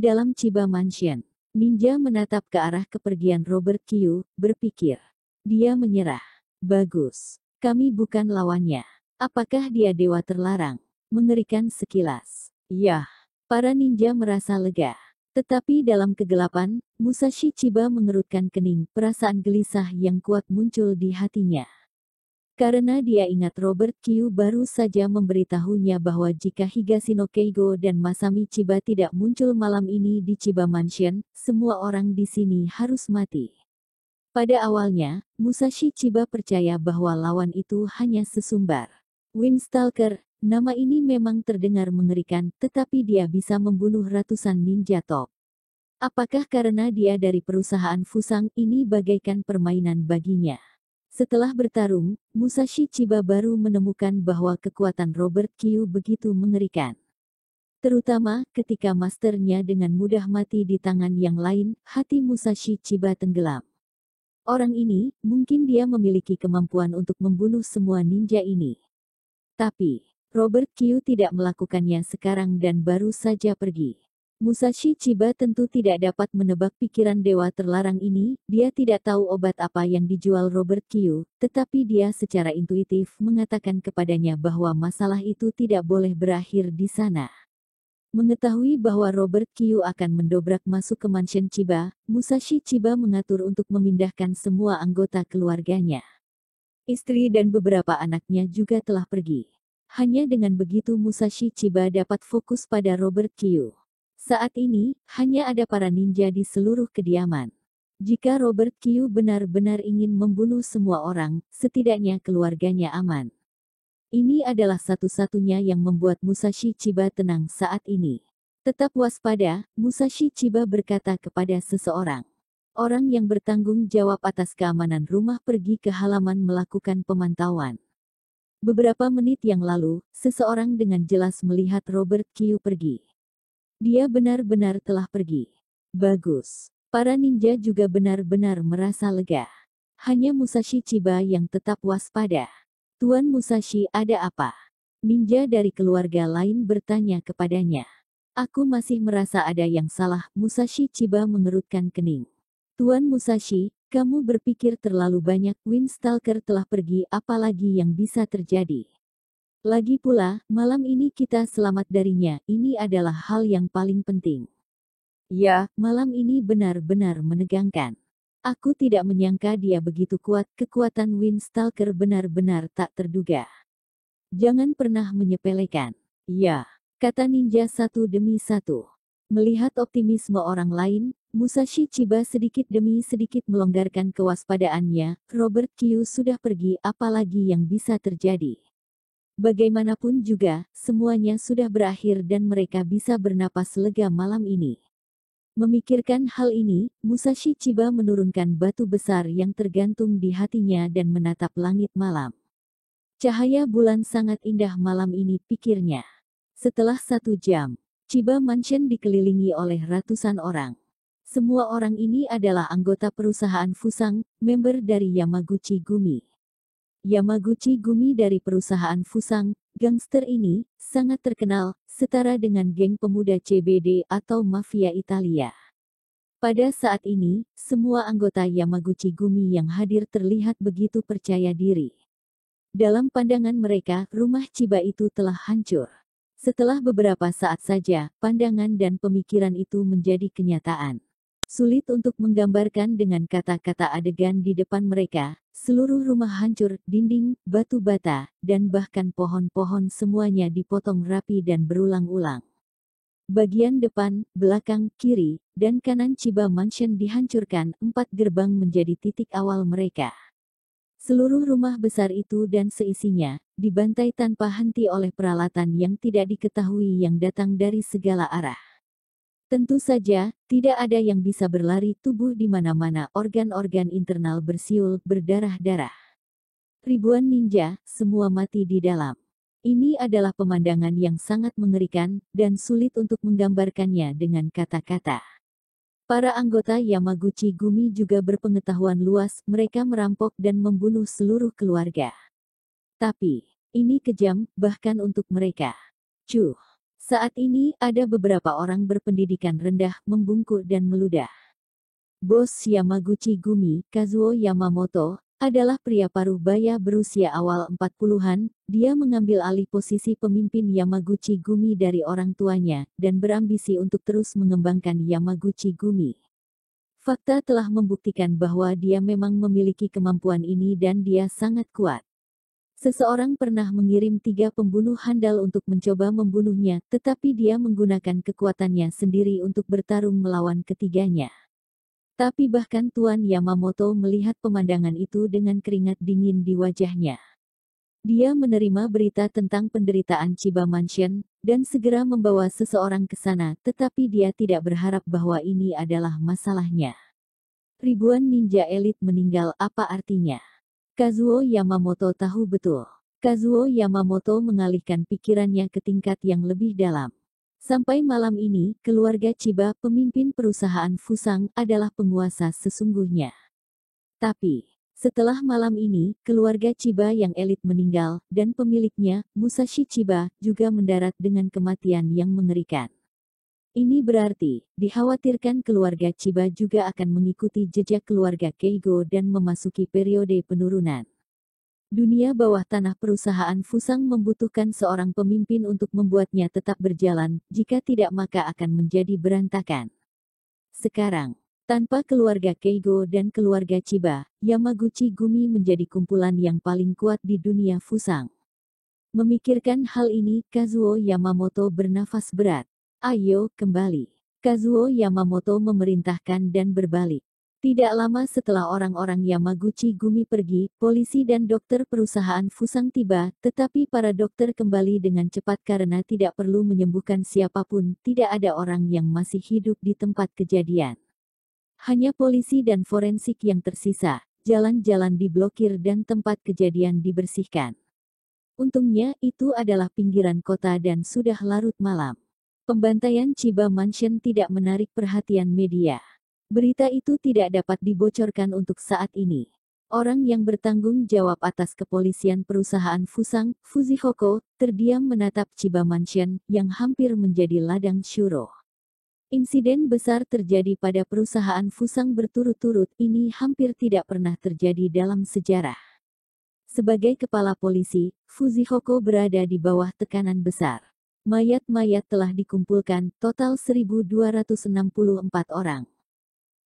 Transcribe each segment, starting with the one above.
dalam Chiba Mansion, ninja menatap ke arah kepergian Robert Kyu, berpikir. Dia menyerah. Bagus. Kami bukan lawannya. Apakah dia dewa terlarang? Mengerikan sekilas. Yah. Para ninja merasa lega. Tetapi dalam kegelapan, Musashi Chiba mengerutkan kening, perasaan gelisah yang kuat muncul di hatinya. Karena dia ingat Robert Kyu baru saja memberitahunya bahwa jika Higashino Keigo dan Masami Chiba tidak muncul malam ini di Chiba Mansion, semua orang di sini harus mati. Pada awalnya, Musashi Chiba percaya bahwa lawan itu hanya sesumbar. Windstalker, nama ini memang terdengar mengerikan, tetapi dia bisa membunuh ratusan ninja top. Apakah karena dia dari perusahaan Fusang, ini bagaikan permainan baginya? Setelah bertarung, Musashi Chiba baru menemukan bahwa kekuatan Robert Kyu begitu mengerikan. Terutama ketika masternya dengan mudah mati di tangan yang lain, hati Musashi Chiba tenggelam. Orang ini, mungkin dia memiliki kemampuan untuk membunuh semua ninja ini. Tapi, Robert Kyu tidak melakukannya sekarang dan baru saja pergi. Musashi Chiba tentu tidak dapat menebak pikiran dewa terlarang ini, dia tidak tahu obat apa yang dijual Robert Kyu, tetapi dia secara intuitif mengatakan kepadanya bahwa masalah itu tidak boleh berakhir di sana. Mengetahui bahwa Robert Kyu akan mendobrak masuk ke mansion Chiba, Musashi Chiba mengatur untuk memindahkan semua anggota keluarganya. Istri dan beberapa anaknya juga telah pergi. Hanya dengan begitu Musashi Chiba dapat fokus pada Robert Kyu. Saat ini, hanya ada para ninja di seluruh kediaman. Jika Robert Kyu benar-benar ingin membunuh semua orang, setidaknya keluarganya aman. Ini adalah satu-satunya yang membuat Musashi Chiba tenang saat ini. Tetap waspada, Musashi Chiba berkata kepada seseorang. Orang yang bertanggung jawab atas keamanan rumah pergi ke halaman melakukan pemantauan. Beberapa menit yang lalu, seseorang dengan jelas melihat Robert Kyu pergi. Dia benar-benar telah pergi. Bagus. Para ninja juga benar-benar merasa lega. Hanya Musashi Chiba yang tetap waspada. Tuan Musashi, ada apa? Ninja dari keluarga lain bertanya kepadanya. Aku masih merasa ada yang salah, Musashi Chiba mengerutkan kening. Tuan Musashi, kamu berpikir terlalu banyak, Windstalker telah pergi, apalagi yang bisa terjadi? Lagi pula, malam ini kita selamat darinya, ini adalah hal yang paling penting. Ya, malam ini benar-benar menegangkan. Aku tidak menyangka dia begitu kuat, kekuatan Windstalker benar-benar tak terduga. Jangan pernah menyepelekan. Ya, kata ninja satu demi satu. Melihat optimisme orang lain, Musashi Chiba sedikit demi sedikit melonggarkan kewaspadaannya, Robert Kyu sudah pergi, apalagi yang bisa terjadi. Bagaimanapun juga, semuanya sudah berakhir dan mereka bisa bernapas lega malam ini. Memikirkan hal ini, Musashi Chiba menurunkan batu besar yang tergantung di hatinya dan menatap langit malam. Cahaya bulan sangat indah malam ini, pikirnya. Setelah 1 jam, Chiba Mansion dikelilingi oleh ratusan orang. Semua orang ini adalah anggota perusahaan Fusang, member dari Yamaguchi Gumi. Yamaguchi Gumi dari perusahaan Fusang, gangster ini, sangat terkenal, setara dengan geng pemuda CBD atau mafia Italia. Pada saat ini, semua anggota Yamaguchi Gumi yang hadir terlihat begitu percaya diri. Dalam pandangan mereka, rumah Chiba itu telah hancur. Setelah beberapa saat saja, pandangan dan pemikiran itu menjadi kenyataan. Sulit untuk menggambarkan dengan kata-kata adegan di depan mereka, seluruh rumah hancur, dinding, batu bata, dan bahkan pohon-pohon semuanya dipotong rapi dan berulang-ulang. Bagian depan, belakang, kiri, dan kanan Chiba Mansion dihancurkan, 4 gerbang menjadi titik awal mereka. Seluruh rumah besar itu dan seisinya, dibantai tanpa henti oleh peralatan yang tidak diketahui yang datang dari segala arah. Tentu saja, tidak ada yang bisa berlari, tubuh di mana-mana, organ-organ internal bersiul, berdarah-darah. Ribuan ninja, semua mati di dalam. Ini adalah pemandangan yang sangat mengerikan, dan sulit untuk menggambarkannya dengan kata-kata. Para anggota Yamaguchi Gumi juga berpengetahuan luas, mereka merampok dan membunuh seluruh keluarga. Tapi, ini kejam, bahkan untuk mereka. Cuh. Saat ini ada beberapa orang berpendidikan rendah membungkuk dan meludah. Bos Yamaguchi Gumi, Kazuo Yamamoto, adalah pria paruh baya berusia awal 40-an. Dia mengambil alih posisi pemimpin Yamaguchi Gumi dari orang tuanya, dan berambisi untuk terus mengembangkan Yamaguchi Gumi. Fakta telah membuktikan bahwa dia memang memiliki kemampuan ini dan dia sangat kuat. Seseorang pernah mengirim 3 pembunuh handal untuk mencoba membunuhnya, tetapi dia menggunakan kekuatannya sendiri untuk bertarung melawan ketiganya. Tapi bahkan Tuan Yamamoto melihat pemandangan itu dengan keringat dingin di wajahnya. Dia menerima berita tentang penderitaan Chiba Mansion, dan segera membawa seseorang ke sana, tetapi dia tidak berharap bahwa ini adalah masalahnya. Ribuan ninja elit meninggal, apa artinya? Kazuo Yamamoto tahu betul. Kazuo Yamamoto mengalihkan pikirannya ke tingkat yang lebih dalam. Sampai malam ini, keluarga Chiba, pemimpin perusahaan Fusang, adalah penguasa sesungguhnya. Tapi, setelah malam ini, keluarga Chiba yang elit meninggal, dan pemiliknya, Musashi Chiba, juga mendarat dengan kematian yang mengerikan. Ini berarti, dikhawatirkan keluarga Chiba juga akan mengikuti jejak keluarga Keigo dan memasuki periode penurunan. Dunia bawah tanah perusahaan Fusang membutuhkan seorang pemimpin untuk membuatnya tetap berjalan, jika tidak maka akan menjadi berantakan. Sekarang, tanpa keluarga Keigo dan keluarga Chiba, Yamaguchi Gumi menjadi kumpulan yang paling kuat di dunia Fusang. Memikirkan hal ini, Kazuo Yamamoto bernafas berat. Ayo, kembali. Kazuo Yamamoto memerintahkan dan berbalik. Tidak lama setelah orang-orang Yamaguchi Gumi pergi, polisi dan dokter perusahaan Fusang tiba, tetapi para dokter kembali dengan cepat karena tidak perlu menyembuhkan siapapun, tidak ada orang yang masih hidup di tempat kejadian. Hanya polisi dan forensik yang tersisa, jalan-jalan diblokir dan tempat kejadian dibersihkan. Untungnya, itu adalah pinggiran kota dan sudah larut malam. Pembantaian Chiba Mansion tidak menarik perhatian media. Berita itu tidak dapat dibocorkan untuk saat ini. Orang yang bertanggung jawab atas kepolisian perusahaan Fusang, Fujihoko, terdiam menatap Chiba Mansion, yang hampir menjadi ladang syuro. Insiden besar terjadi pada perusahaan Fusang berturut-turut, ini hampir tidak pernah terjadi dalam sejarah. Sebagai kepala polisi, Fujihoko berada di bawah tekanan besar. Mayat-mayat telah dikumpulkan, total 1.264 orang.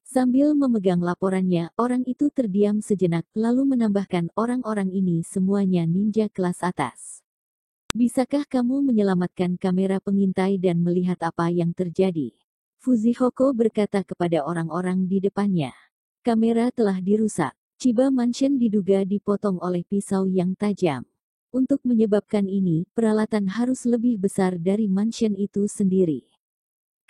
Sambil memegang laporannya, orang itu terdiam sejenak, lalu menambahkan, orang-orang ini semuanya ninja kelas atas. Bisakah kamu menyelamatkan kamera pengintai dan melihat apa yang terjadi? Fujihoko berkata kepada orang-orang di depannya. Kamera telah dirusak. Chiba Mansion diduga dipotong oleh pisau yang tajam. Untuk menyebabkan ini, peralatan harus lebih besar dari mansion itu sendiri.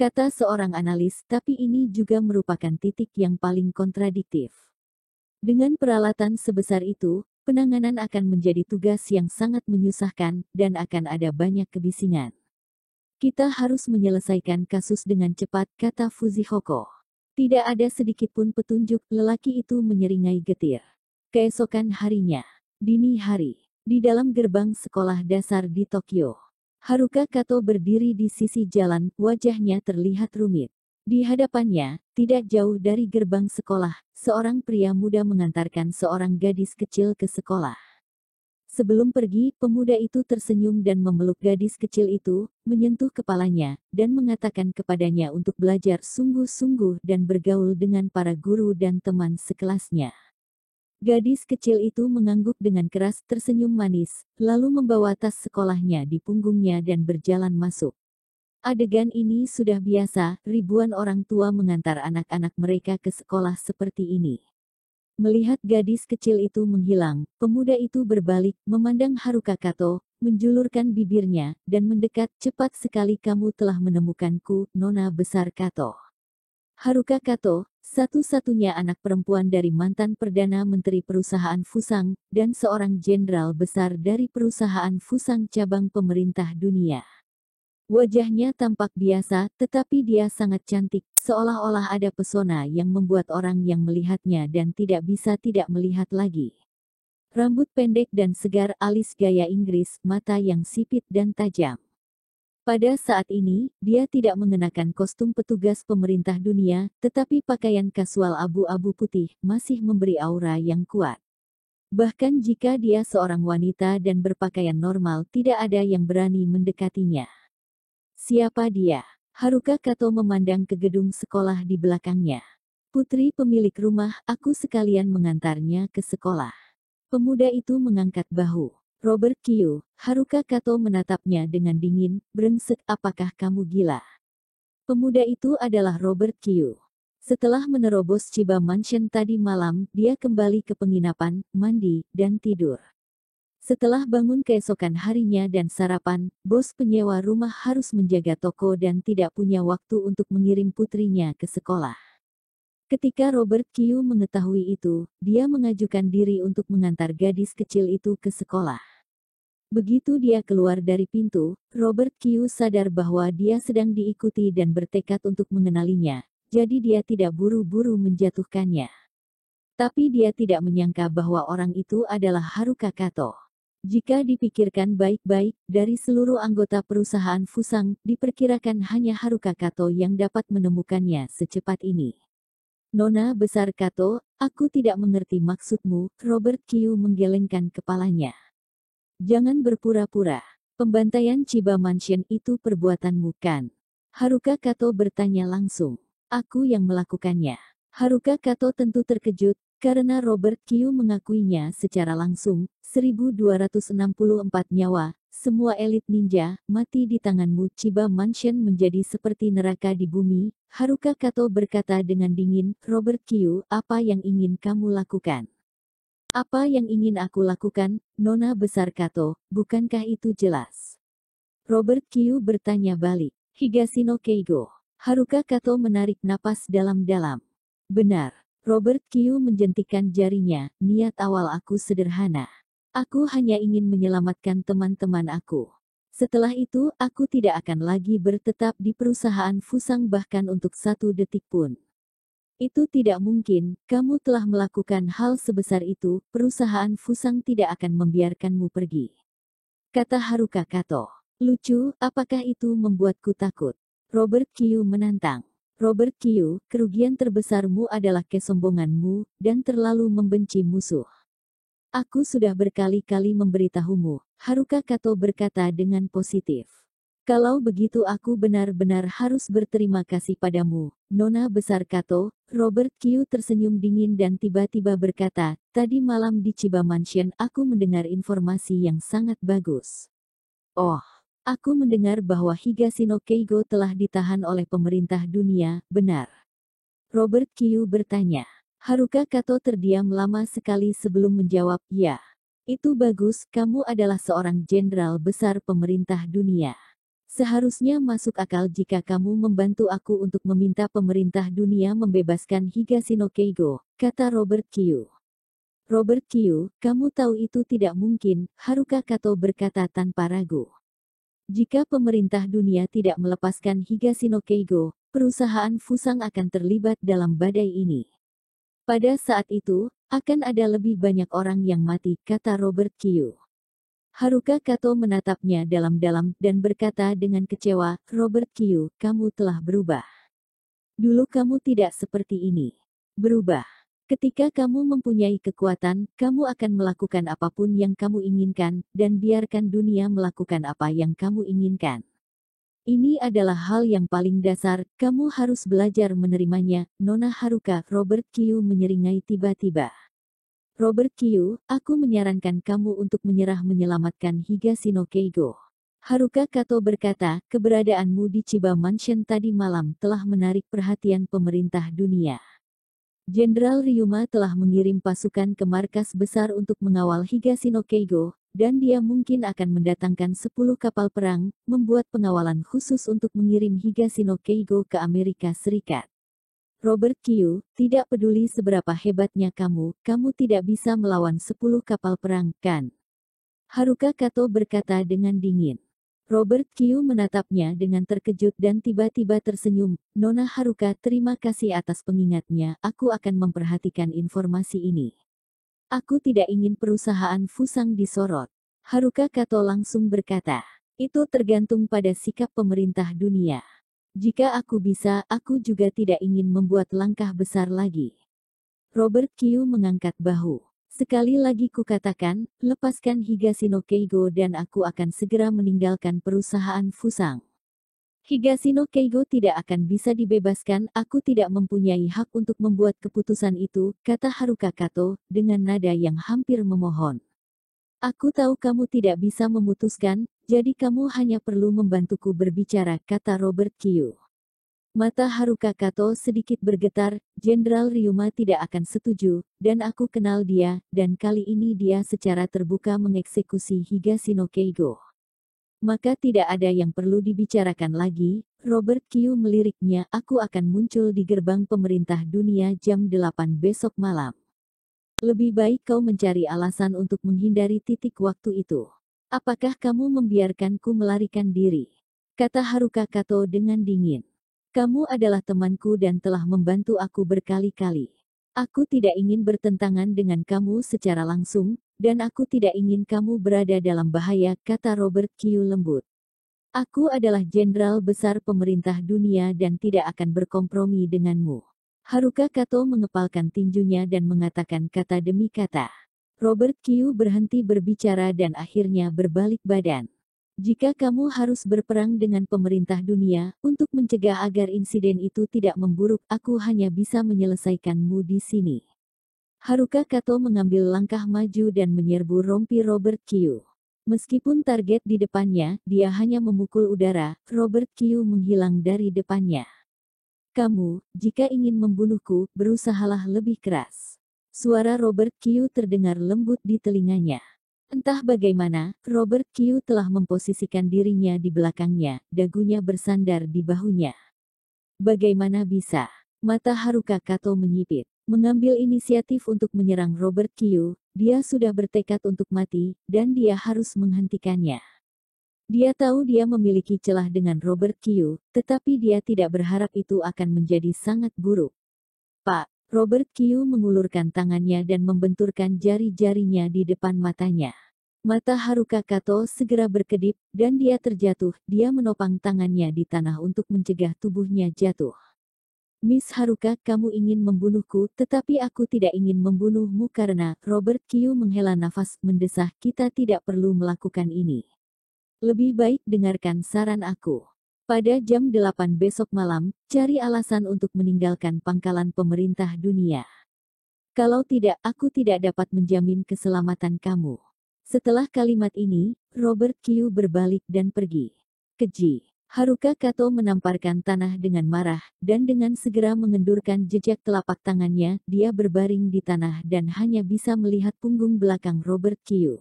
Kata seorang analis, tapi ini juga merupakan titik yang paling kontradiktif. Dengan peralatan sebesar itu, penanganan akan menjadi tugas yang sangat menyusahkan, dan akan ada banyak kebisingan. Kita harus menyelesaikan kasus dengan cepat, kata Fujihoko. Tidak ada sedikitpun petunjuk, lelaki itu menyeringai getir. Keesokan harinya, dini hari, di dalam gerbang sekolah dasar di Tokyo. Haruka Kato berdiri di sisi jalan, wajahnya terlihat rumit. Di hadapannya, tidak jauh dari gerbang sekolah, seorang pria muda mengantarkan seorang gadis kecil ke sekolah. Sebelum pergi, pemuda itu tersenyum dan memeluk gadis kecil itu, menyentuh kepalanya, dan mengatakan kepadanya untuk belajar sungguh-sungguh dan bergaul dengan para guru dan teman sekelasnya. Gadis kecil itu mengangguk dengan keras, tersenyum manis, lalu membawa tas sekolahnya di punggungnya dan berjalan masuk. Adegan ini sudah biasa, ribuan orang tua mengantar anak-anak mereka ke sekolah seperti ini. Melihat gadis kecil itu menghilang, pemuda itu berbalik, memandang Haruka Kato, menjulurkan bibirnya, dan mendekat, cepat sekali kamu telah menemukanku, Nona besar Kato. Haruka Kato, satu-satunya anak perempuan dari mantan Perdana Menteri Perusahaan Fusang, dan seorang jenderal besar dari perusahaan Fusang cabang pemerintah dunia. Wajahnya tampak biasa, tetapi dia sangat cantik, seolah-olah ada pesona yang membuat orang yang melihatnya dan tidak bisa tidak melihat lagi. Rambut pendek dan segar, alis gaya Inggris, mata yang sipit dan tajam. Pada saat ini, dia tidak mengenakan kostum petugas pemerintah dunia, tetapi pakaian kasual abu-abu putih masih memberi aura yang kuat. Bahkan jika dia seorang wanita dan berpakaian normal, tidak ada yang berani mendekatinya. Siapa dia? Haruka Kato memandang ke gedung sekolah di belakangnya. Putri pemilik rumah, aku sekalian mengantarnya ke sekolah. Pemuda itu mengangkat bahu. Robert Kyu, Haruka Kato menatapnya dengan dingin, brengsek, apakah kamu gila? Pemuda itu adalah Robert Kyu. Setelah menerobos Chiba Mansion tadi malam, dia kembali ke penginapan, mandi, dan tidur. Setelah bangun keesokan harinya dan sarapan, bos penyewa rumah harus menjaga toko dan tidak punya waktu untuk mengirim putrinya ke sekolah. Ketika Robert Kyu mengetahui itu, dia mengajukan diri untuk mengantar gadis kecil itu ke sekolah. Begitu dia keluar dari pintu, Robert Kyu sadar bahwa dia sedang diikuti dan bertekad untuk mengenalinya, jadi dia tidak buru-buru menjatuhkannya. Tapi dia tidak menyangka bahwa orang itu adalah Haruka Kato. Jika dipikirkan baik-baik, dari seluruh anggota perusahaan Fusang, diperkirakan hanya Haruka Kato yang dapat menemukannya secepat ini. Nona besar Kato, aku tidak mengerti maksudmu, Robert Kyu menggelengkan kepalanya. Jangan berpura-pura. Pembantaian Chiba Mansion itu perbuatanmu kan? Haruka Kato bertanya langsung. Aku yang melakukannya. Haruka Kato tentu terkejut, karena Robert Kyu mengakuinya secara langsung. 1264 nyawa, semua elit ninja, mati di tanganmu. Chiba Mansion menjadi seperti neraka di bumi. Haruka Kato berkata dengan dingin, Robert Kyu, apa yang ingin kamu lakukan? Apa yang ingin aku lakukan, Nona besar Kato, bukankah itu jelas? Robert Kyu bertanya balik. Higashino Keigo. Haruka Kato menarik napas dalam-dalam. Benar. Robert Kyu menjentikan jarinya, niat awal aku sederhana. Aku hanya ingin menyelamatkan teman-teman aku. Setelah itu, aku tidak akan lagi bertetap di perusahaan Fusang bahkan untuk 1 detik pun. Itu tidak mungkin, kamu telah melakukan hal sebesar itu, perusahaan Fusang tidak akan membiarkanmu pergi. Kata Haruka Kato. Lucu, apakah itu membuatku takut? Robert Kyu menantang. Robert Kyu, kerugian terbesarmu adalah kesombonganmu, dan terlalu membenci musuh. Aku sudah berkali-kali memberitahumu, Haruka Kato berkata dengan positif. Kalau begitu aku benar-benar harus berterima kasih padamu, Nona besar Kato. Robert Kyu tersenyum dingin dan tiba-tiba berkata, tadi malam di Chiba Mansion aku mendengar informasi yang sangat bagus. Oh, aku mendengar bahwa Higashino Keigo telah ditahan oleh pemerintah dunia, benar? Robert Kyu bertanya. Haruka Kato terdiam lama sekali sebelum menjawab, ya. Itu bagus, kamu adalah seorang jenderal besar pemerintah dunia. Seharusnya masuk akal jika kamu membantu aku untuk meminta pemerintah dunia membebaskan Higashino Keigo, kata Robert Kyu. Robert Kyu, kamu tahu itu tidak mungkin, Haruka Kato berkata tanpa ragu. Jika pemerintah dunia tidak melepaskan Higashino Keigo, perusahaan Fusang akan terlibat dalam badai ini. Pada saat itu, akan ada lebih banyak orang yang mati, kata Robert Kyu. Haruka Kato menatapnya dalam-dalam dan berkata dengan kecewa, Robert Kyu, kamu telah berubah. Dulu kamu tidak seperti ini. Berubah. Ketika kamu mempunyai kekuatan, kamu akan melakukan apapun yang kamu inginkan, dan biarkan dunia melakukan apa yang kamu inginkan. Ini adalah hal yang paling dasar, kamu harus belajar menerimanya, Nona Haruka. Robert Kyu menyeringai tiba-tiba. Robert Kyu, aku menyarankan kamu untuk menyerah menyelamatkan Higashino Keigo. Haruka Kato berkata, keberadaanmu di Chiba Mansion tadi malam telah menarik perhatian pemerintah dunia. Jenderal Ryuma telah mengirim pasukan ke markas besar untuk mengawal Higashino Keigo, dan dia mungkin akan mendatangkan 10 kapal perang, membuat pengawalan khusus untuk mengirim Higashino Keigo ke Amerika Serikat. Robert Kyu, tidak peduli seberapa hebatnya kamu tidak bisa melawan 10 kapal perang, kan? Haruka Kato berkata dengan dingin. Robert Kyu menatapnya dengan terkejut dan tiba-tiba tersenyum. Nona Haruka, terima kasih atas pengingatnya, aku akan memperhatikan informasi ini. Aku tidak ingin perusahaan Fusang disorot. Haruka Kato langsung berkata. Itu tergantung pada sikap pemerintah dunia. Jika aku bisa, aku juga tidak ingin membuat langkah besar lagi. Robert Kyu mengangkat bahu. Sekali lagi kukatakan, lepaskan Higashino Keigo dan aku akan segera meninggalkan perusahaan Fusang. Higashino Keigo tidak akan bisa dibebaskan, aku tidak mempunyai hak untuk membuat keputusan itu, kata Haruka Kato, dengan nada yang hampir memohon. Aku tahu kamu tidak bisa memutuskan, jadi kamu hanya perlu membantuku berbicara, kata Robert Kyu. Mata Haruka Kato sedikit bergetar, Jenderal Ryuma tidak akan setuju, dan aku kenal dia, dan kali ini dia secara terbuka mengeksekusi Higashino Keigo. Maka tidak ada yang perlu dibicarakan lagi, Robert Kyu meliriknya, aku akan muncul di gerbang pemerintah dunia jam 8 besok malam. Lebih baik kau mencari alasan untuk menghindari titik waktu itu. Apakah kamu membiarkanku melarikan diri? Kata Haruka Kato dengan dingin. Kamu adalah temanku dan telah membantu aku berkali-kali. Aku tidak ingin bertentangan dengan kamu secara langsung, dan aku tidak ingin kamu berada dalam bahaya, kata Robert Kyu lembut. Aku adalah jenderal besar pemerintah dunia dan tidak akan berkompromi denganmu. Haruka Kato mengepalkan tinjunya dan mengatakan kata demi kata. Robert Kyu berhenti berbicara dan akhirnya berbalik badan. Jika kamu harus berperang dengan pemerintah dunia, untuk mencegah agar insiden itu tidak memburuk, aku hanya bisa menyelesaikanmu di sini. Haruka Kato mengambil langkah maju dan menyerbu rompi Robert Kyu. Meskipun target di depannya, dia hanya memukul udara, Robert Kyu menghilang dari depannya. Kamu, jika ingin membunuhku, berusahalah lebih keras. Suara Robert Kyu terdengar lembut di telinganya. Entah bagaimana, Robert Kyu telah memposisikan dirinya di belakangnya, dagunya bersandar di bahunya. Bagaimana bisa? Mata Haruka Kato menyipit. Mengambil inisiatif untuk menyerang Robert Kyu, dia sudah bertekad untuk mati, dan dia harus menghentikannya. Dia tahu dia memiliki celah dengan Robert Kyu, tetapi dia tidak berharap itu akan menjadi sangat buruk. Pak, Robert Kyu mengulurkan tangannya dan membenturkan jari-jarinya di depan matanya. Mata Haruka Kato segera berkedip, dan dia terjatuh. Dia menopang tangannya di tanah untuk mencegah tubuhnya jatuh. Miss Haruka, kamu ingin membunuhku, tetapi aku tidak ingin membunuhmu karena, Robert Kyu menghela nafas, mendesah, kita tidak perlu melakukan ini. Lebih baik dengarkan saran aku. Pada jam 8 besok malam, cari alasan untuk meninggalkan pangkalan pemerintah dunia. Kalau tidak, aku tidak dapat menjamin keselamatan kamu. Setelah kalimat ini, Robert Kyu berbalik dan pergi. Keji. Haruka Kato menamparkan tanah dengan marah, dan dengan segera mengendurkan jejak telapak tangannya, dia berbaring di tanah dan hanya bisa melihat punggung belakang Robert Kyu.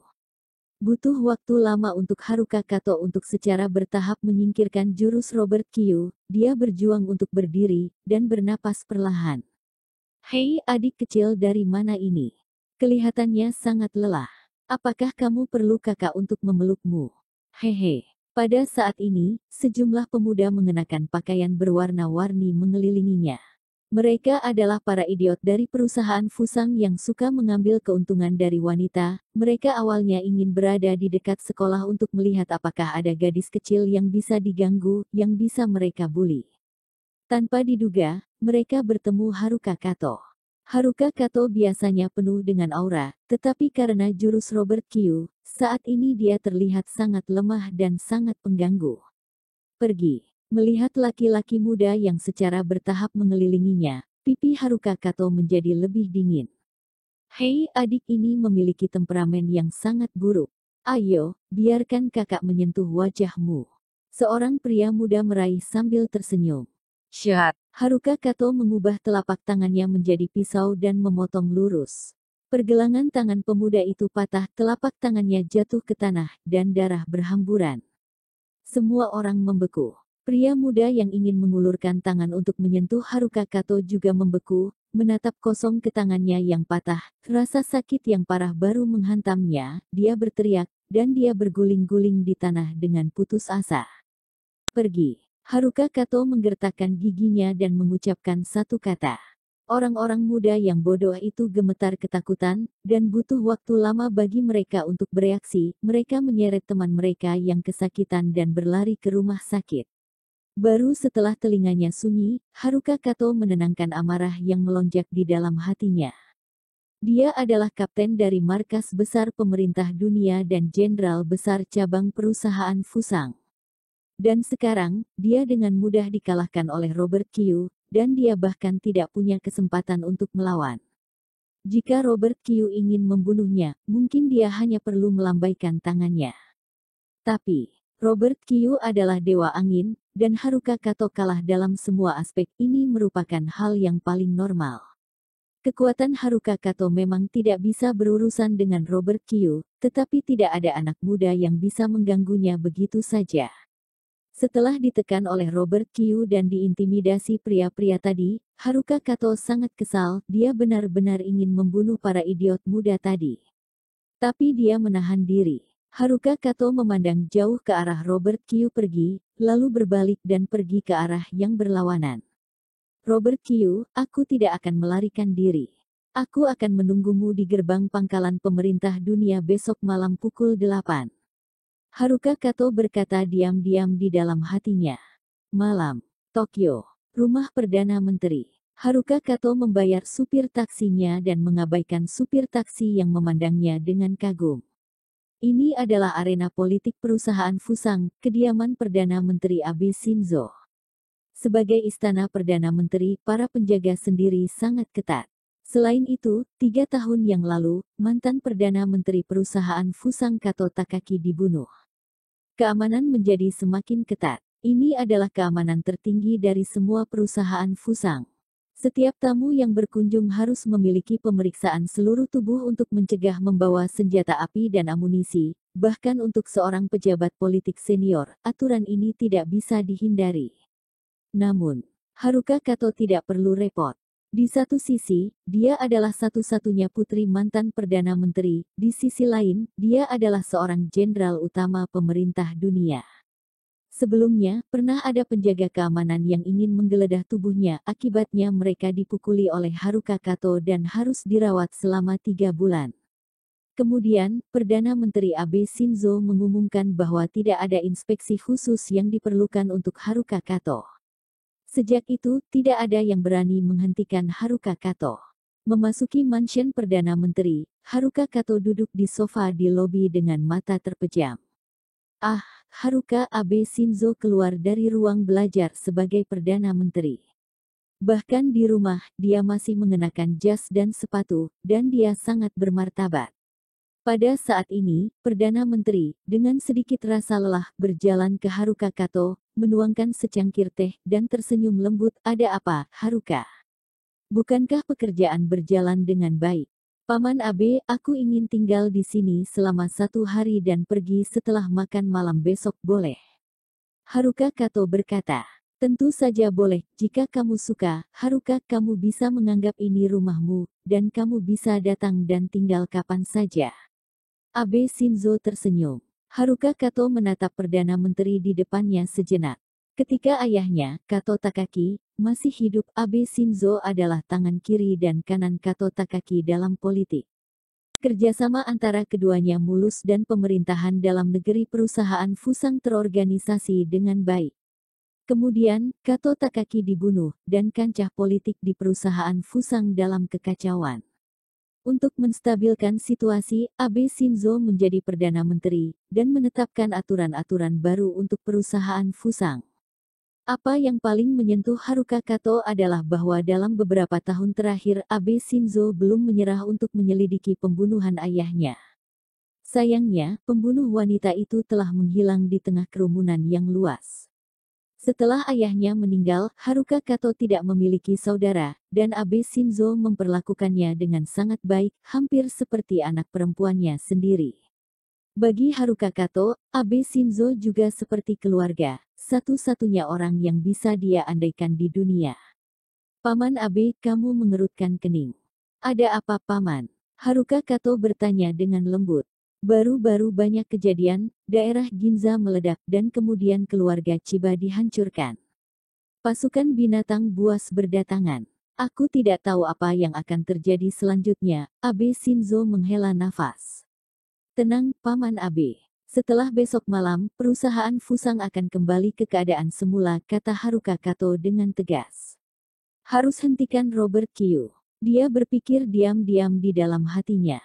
Butuh waktu lama untuk Haruka Kato untuk secara bertahap menyingkirkan jurus Robert Kyu, dia berjuang untuk berdiri, dan bernapas perlahan. Hei adik kecil, dari mana ini? Kelihatannya sangat lelah. Apakah kamu perlu kakak untuk memelukmu? Hehe. Pada saat ini, sejumlah pemuda mengenakan pakaian berwarna-warni mengelilinginya. Mereka adalah para idiot dari perusahaan Fusang yang suka mengambil keuntungan dari wanita. Mereka awalnya ingin berada di dekat sekolah untuk melihat apakah ada gadis kecil yang bisa diganggu, yang bisa mereka bully. Tanpa diduga, mereka bertemu Haruka Kato. Haruka Kato biasanya penuh dengan aura, tetapi karena jurus Robert Kyu, saat ini dia terlihat sangat lemah dan sangat pengganggu. Pergi. Melihat laki-laki muda yang secara bertahap mengelilinginya, pipi Haruka Kato menjadi lebih dingin. Hei, adik ini memiliki temperamen yang sangat buruk. Ayo, biarkan kakak menyentuh wajahmu. Seorang pria muda meraih sambil tersenyum. Syat. Haruka Kato mengubah telapak tangannya menjadi pisau dan memotong lurus. Pergelangan tangan pemuda itu patah, telapak tangannya jatuh ke tanah, dan darah berhamburan. Semua orang membeku. Pria muda yang ingin mengulurkan tangan untuk menyentuh Haruka Kato juga membeku, menatap kosong ke tangannya yang patah. Rasa sakit yang parah baru menghantamnya, dia berteriak, dan dia berguling-guling di tanah dengan putus asa. Pergi. Haruka Kato menggertakkan giginya dan mengucapkan satu kata. Orang-orang muda yang bodoh itu gemetar ketakutan, dan butuh waktu lama bagi mereka untuk bereaksi. Mereka menyeret teman mereka yang kesakitan dan berlari ke rumah sakit. Baru setelah telinganya sunyi, Haruka Kato menenangkan amarah yang melonjak di dalam hatinya. Dia adalah kapten dari markas besar pemerintah dunia dan jenderal besar cabang perusahaan Fusang. Dan sekarang, dia dengan mudah dikalahkan oleh Robert Kyu, dan dia bahkan tidak punya kesempatan untuk melawan. Jika Robert Kyu ingin membunuhnya, mungkin dia hanya perlu melambaikan tangannya. Tapi, Robert Kyu adalah dewa angin, dan Haruka Kato kalah dalam semua aspek. Ini merupakan hal yang paling normal. Kekuatan Haruka Kato memang tidak bisa berurusan dengan Robert Kyu, tetapi tidak ada anak muda yang bisa mengganggunya begitu saja. Setelah ditekan oleh Robert Kyu dan diintimidasi pria-pria tadi, Haruka Kato sangat kesal. Dia benar-benar ingin membunuh para idiot muda tadi. Tapi dia menahan diri. Haruka Kato memandang jauh ke arah Robert Kyu pergi, lalu berbalik dan pergi ke arah yang berlawanan. Robert Kyu, aku tidak akan melarikan diri. Aku akan menunggumu di gerbang pangkalan pemerintah dunia besok malam pukul 8. Haruka Kato berkata diam-diam di dalam hatinya. Malam, Tokyo, rumah Perdana Menteri. Haruka Kato membayar supir taksinya dan mengabaikan supir taksi yang memandangnya dengan kagum. Ini adalah arena politik perusahaan Fusang, kediaman Perdana Menteri Abe Shinzo. Sebagai istana Perdana Menteri, para penjaga sendiri sangat ketat. Selain itu, 3 tahun yang lalu, mantan Perdana Menteri perusahaan Fusang Kato Takaki dibunuh. Keamanan menjadi semakin ketat. Ini adalah keamanan tertinggi dari semua perusahaan Fusang. Setiap tamu yang berkunjung harus memiliki pemeriksaan seluruh tubuh untuk mencegah membawa senjata api dan amunisi. Bahkan untuk seorang pejabat politik senior, aturan ini tidak bisa dihindari. Namun, Haruka Kato tidak perlu repot. Di satu sisi, dia adalah satu-satunya putri mantan Perdana Menteri, di sisi lain, dia adalah seorang jenderal utama pemerintah dunia. Sebelumnya, pernah ada penjaga keamanan yang ingin menggeledah tubuhnya, akibatnya mereka dipukuli oleh Haruka Kato dan harus dirawat selama 3 bulan. Kemudian, Perdana Menteri Abe Shinzo mengumumkan bahwa tidak ada inspeksi khusus yang diperlukan untuk Haruka Kato. Sejak itu, tidak ada yang berani menghentikan Haruka Kato. Memasuki mansion Perdana Menteri, Haruka Kato duduk di sofa di lobi dengan mata terpejam. Ah, Haruka Abe Shinzo keluar dari ruang belajar sebagai Perdana Menteri. Bahkan di rumah, dia masih mengenakan jas dan sepatu, dan dia sangat bermartabat. Pada saat ini, Perdana Menteri, dengan sedikit rasa lelah, berjalan ke Haruka Kato, menuangkan secangkir teh, dan tersenyum lembut. Ada apa, Haruka? Bukankah pekerjaan berjalan dengan baik? Paman Abe, aku ingin tinggal di sini selama 1 hari dan pergi setelah makan malam besok, boleh? Haruka Kato berkata. Tentu saja boleh, jika kamu suka, Haruka, kamu bisa menganggap ini rumahmu, dan kamu bisa datang dan tinggal kapan saja. Abe Shinzo tersenyum. Haruka Kato menatap Perdana Menteri di depannya sejenak. Ketika ayahnya, Kato Takaki, masih hidup, Abe Shinzo adalah tangan kiri dan kanan Kato Takaki dalam politik. Kerjasama antara keduanya mulus dan pemerintahan dalam negeri perusahaan Fusang terorganisasi dengan baik. Kemudian, Kato Takaki dibunuh, dan kancah politik di perusahaan Fusang dalam kekacauan. Untuk menstabilkan situasi, Abe Shinzo menjadi Perdana Menteri, dan menetapkan aturan-aturan baru untuk perusahaan Fusang. Apa yang paling menyentuh Haruka Kato adalah bahwa dalam beberapa tahun terakhir Abe Shinzo belum menyerah untuk menyelidiki pembunuhan ayahnya. Sayangnya, pembunuh wanita itu telah menghilang di tengah kerumunan yang luas. Setelah ayahnya meninggal, Haruka Kato tidak memiliki saudara, dan Abe Shinzo memperlakukannya dengan sangat baik, hampir seperti anak perempuannya sendiri. Bagi Haruka Kato, Abe Shinzo juga seperti keluarga, satu-satunya orang yang bisa dia andaikan di dunia. Paman Abe, kamu mengerutkan kening. Ada apa, Paman? Haruka Kato bertanya dengan lembut. Baru-baru banyak kejadian, daerah Ginza meledak dan kemudian keluarga Chiba dihancurkan. Pasukan binatang buas berdatangan. Aku tidak tahu apa yang akan terjadi selanjutnya, Abe Shinzo menghela nafas. Tenang, Paman Abe. Setelah besok malam, perusahaan Fusang akan kembali ke keadaan semula, kata Haruka Kato dengan tegas. Harus hentikan Robert Kyu. Dia berpikir diam-diam di dalam hatinya.